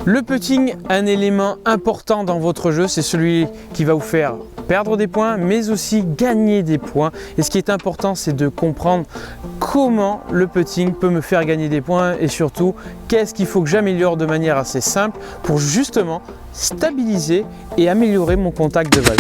Le putting, un élément important dans votre jeu, c'est celui qui va vous faire perdre des points, mais aussi gagner des points. Et ce qui est important, c'est de comprendre comment le putting peut me faire gagner des points et surtout, qu'est-ce qu'il faut que j'améliore de manière assez simple pour justement stabiliser et améliorer mon contact de balle.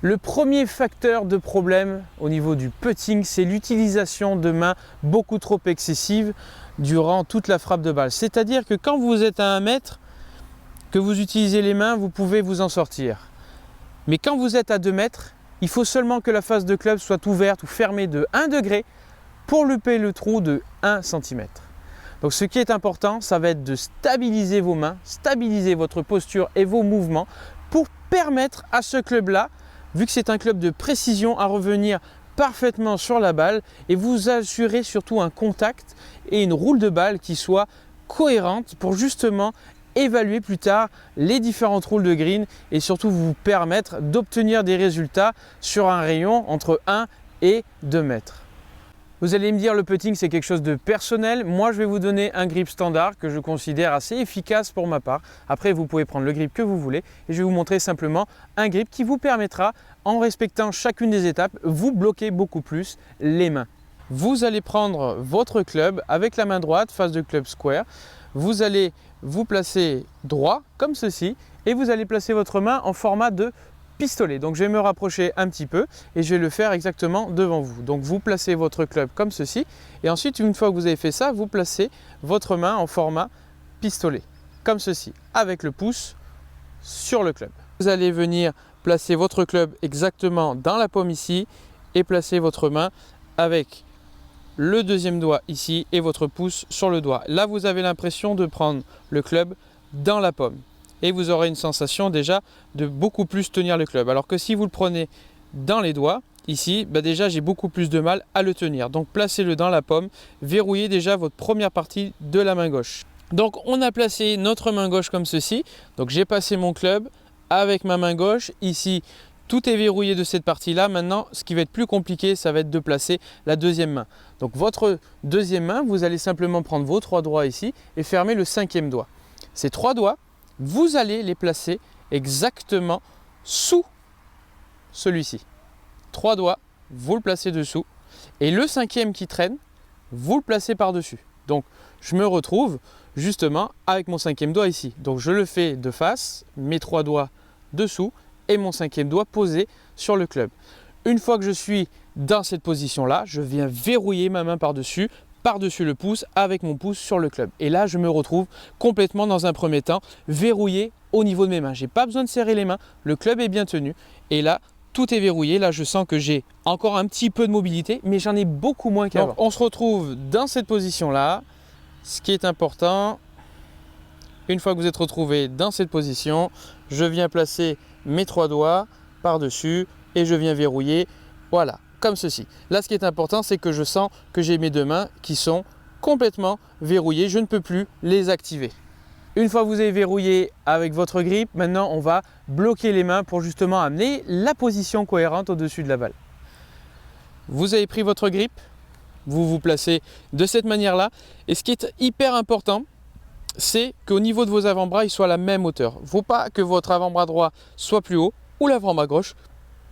Le premier facteur de problème au niveau du putting, c'est l'utilisation de mains beaucoup trop excessives durant toute la frappe de balle. C'est-à-dire que quand vous êtes à 1 mètre, que vous utilisez les mains, vous pouvez vous en sortir. Mais quand vous êtes à 2 mètres, il faut seulement que la face de club soit ouverte ou fermée de 1 degré pour louper le trou de 1 cm. Donc ce qui est important, ça va être de stabiliser vos mains, stabiliser votre posture et vos mouvements pour permettre à ce club-là, vu que c'est un club de précision, à revenir parfaitement sur la balle et vous assurer surtout un contact et une roule de balle qui soit cohérente pour justement évaluer plus tard les différentes roules de green et surtout vous permettre d'obtenir des résultats sur un rayon entre 1 et 2 mètres. Vous allez me dire le putting c'est quelque chose de personnel. Moi je vais vous donner un grip standard que je considère assez efficace pour ma part. Après vous pouvez prendre le grip que vous voulez et je vais vous montrer simplement un grip qui vous permettra, en respectant chacune des étapes, vous bloquer beaucoup plus les mains. Vous allez prendre votre club avec la main droite, face de club square. Vous allez vous placer droit comme ceci et vous allez placer votre main en format de pistolet. Donc je vais me rapprocher un petit peu et je vais le faire exactement devant vous. Donc vous placez votre club comme ceci et ensuite une fois que vous avez fait ça, vous placez votre main en format pistolet comme ceci avec le pouce sur le club. Vous allez venir placer votre club exactement dans la paume ici et placer votre main avec le deuxième doigt ici et votre pouce sur le doigt. Là vous avez l'impression de prendre le club dans la paume. Et vous aurez une sensation déjà de beaucoup plus tenir le club. Alors que si vous le prenez dans les doigts, ici, déjà j'ai beaucoup plus de mal à le tenir. Donc placez-le dans la paume, verrouillez déjà votre première partie de la main gauche. Donc on a placé notre main gauche comme ceci. Donc j'ai passé mon club avec ma main gauche. Ici, tout est verrouillé de cette partie-là. Maintenant, ce qui va être plus compliqué, ça va être de placer la deuxième main. Donc votre deuxième main, vous allez simplement prendre vos 3 doigts ici et fermer le 5e doigt. Ces 3 doigts, vous allez les placer exactement sous celui-ci. 3 doigts, vous le placez dessous et le 5e qui traîne, vous le placez par-dessus. Donc je me retrouve justement avec mon 5e doigt ici. Donc je le fais de face, mes 3 doigts dessous et mon 5e doigt posé sur le club. Une fois que je suis dans cette position-là, je viens verrouiller ma main par-dessus le pouce avec mon pouce sur le club. Et là, je me retrouve complètement dans un premier temps verrouillé au niveau de mes mains. Je n'ai pas besoin de serrer les mains, le club est bien tenu. Et là, tout est verrouillé. Là, je sens que j'ai encore un petit peu de mobilité, mais j'en ai beaucoup moins qu'avant. On se retrouve dans cette position-là. Ce qui est important, une fois que vous êtes retrouvé dans cette position, je viens placer mes 3 doigts par-dessus et je viens verrouiller. Voilà. Comme ceci. Là, ce qui est important, c'est que je sens que j'ai mes 2 mains qui sont complètement verrouillées. Je ne peux plus les activer. Une fois que vous avez verrouillé avec votre grip, maintenant, on va bloquer les mains pour justement amener la position cohérente au-dessus de la balle. Vous avez pris votre grip, vous vous placez de cette manière-là. Et ce qui est hyper important, c'est qu'au niveau de vos avant-bras, ils soient à la même hauteur. Il ne faut pas que votre avant-bras droit soit plus haut ou l'avant-bras gauche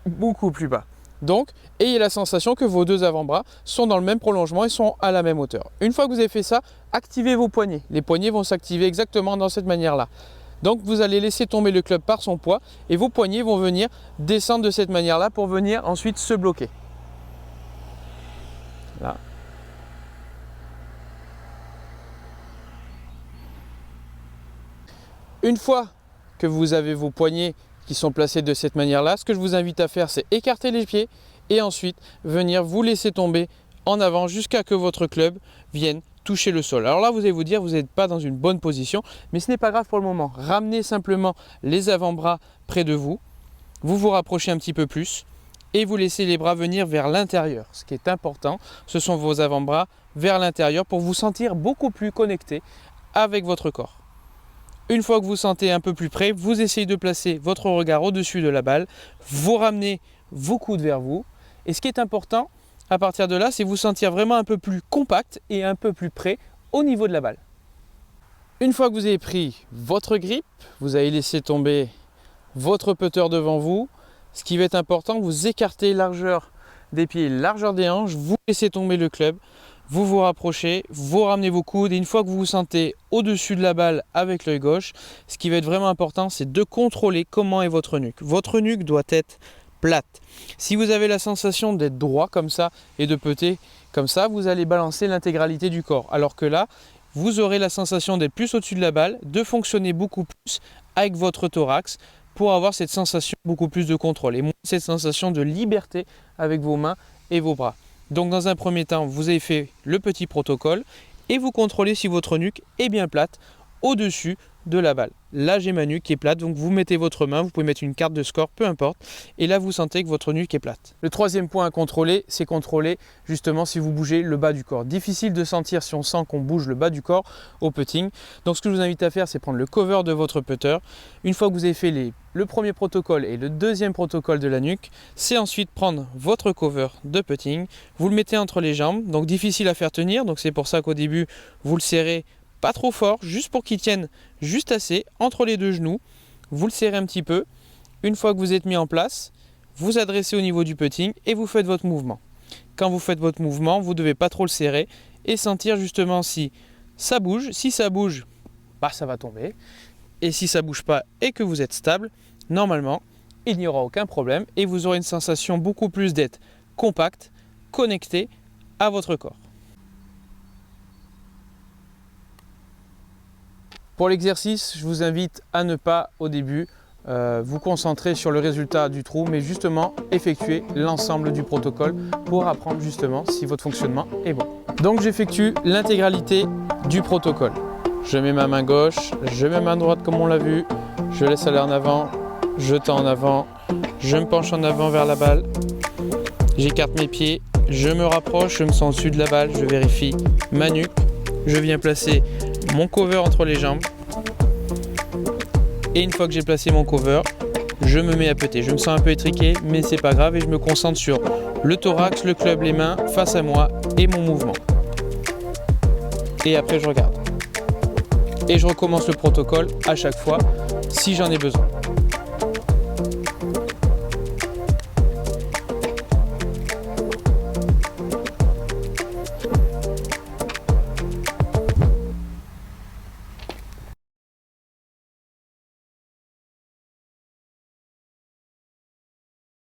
beaucoup plus bas. Donc, ayez la sensation que vos 2 avant-bras sont dans le même prolongement et sont à la même hauteur. Une fois que vous avez fait ça, activez vos poignets. Les poignets vont s'activer exactement dans cette manière-là. Donc, vous allez laisser tomber le club par son poids et vos poignets vont venir descendre de cette manière-là pour venir ensuite se bloquer. Là. Une fois que vous avez vos poignets qui sont placés de cette manière-là, ce que je vous invite à faire, c'est écarter les pieds et ensuite venir vous laisser tomber en avant jusqu'à que votre club vienne toucher le sol. Alors là, vous allez vous dire, vous n'êtes pas dans une bonne position, mais ce n'est pas grave pour le moment. Ramenez simplement les avant-bras près de vous, vous vous rapprochez un petit peu plus et vous laissez les bras venir vers l'intérieur. Ce qui est important, ce sont vos avant-bras vers l'intérieur pour vous sentir beaucoup plus connecté avec votre corps. Une fois que vous sentez un peu plus près, vous essayez de placer votre regard au-dessus de la balle, vous ramenez vos coudes vers vous. Et ce qui est important, à partir de là, c'est vous sentir vraiment un peu plus compact et un peu plus près au niveau de la balle. Une fois que vous avez pris votre grip, vous avez laissé tomber votre putter devant vous. Ce qui va être important, vous écartez largeur des pieds, largeur des hanches, vous laissez tomber le club, vous vous rapprochez, vous ramenez vos coudes et une fois que vous vous sentez au-dessus de la balle avec l'œil gauche, ce qui va être vraiment important, c'est de contrôler comment est votre nuque. Votre nuque doit être plate. Si vous avez la sensation d'être droit comme ça et de putter comme ça, vous allez balancer l'intégralité du corps. Alors que là, vous aurez la sensation d'être plus au-dessus de la balle, de fonctionner beaucoup plus avec votre thorax pour avoir cette sensation beaucoup plus de contrôle et moins cette sensation de liberté avec vos mains et vos bras. Donc dans un premier temps, vous avez fait le petit protocole et vous contrôlez si votre nuque est bien plate au-dessus de la balle. Là, j'ai ma nuque qui est plate, donc vous mettez votre main, vous pouvez mettre une carte de score, peu importe, et là vous sentez que votre nuque est plate. Le troisième point à contrôler, c'est contrôler justement si vous bougez le bas du corps. Difficile de sentir si on sent qu'on bouge le bas du corps au putting. Donc ce que je vous invite à faire, c'est prendre le cover de votre putter. Une fois que vous avez fait le premier protocole et le deuxième protocole de la nuque, c'est ensuite prendre votre cover de putting, vous le mettez entre les jambes, donc difficile à faire tenir, donc c'est pour ça qu'au début, vous le serrez pas trop fort, juste pour qu'il tienne juste assez entre les deux genoux. Vous le serrez un petit peu. Une fois que vous êtes mis en place, vous adressez au niveau du putting et vous faites votre mouvement. Quand vous faites votre mouvement, vous ne devez pas trop le serrer et sentir justement si ça bouge. Si ça bouge, bah ça va tomber. Et si ça ne bouge pas et que vous êtes stable, normalement, il n'y aura aucun problème et vous aurez une sensation beaucoup plus d'être compact, connecté à votre corps. Pour l'exercice, je vous invite à ne pas au début vous concentrer sur le résultat du trou, mais justement effectuer l'ensemble du protocole pour apprendre justement si votre fonctionnement est bon. Donc j'effectue l'intégralité du protocole. Je mets ma main gauche, je mets ma main droite comme on l'a vu, je laisse aller en avant, je tends en avant, je me penche en avant vers la balle, j'écarte mes pieds, je me rapproche, je me sens au-dessus de la balle, je vérifie ma nuque, je viens placer mon cover entre les jambes et une fois que j'ai placé mon cover, je me mets à putter. Je me sens un peu étriqué, mais c'est pas grave et je me concentre sur le thorax, le club, les mains face à moi et mon mouvement. Et après je regarde. Et je recommence le protocole à chaque fois si j'en ai besoin.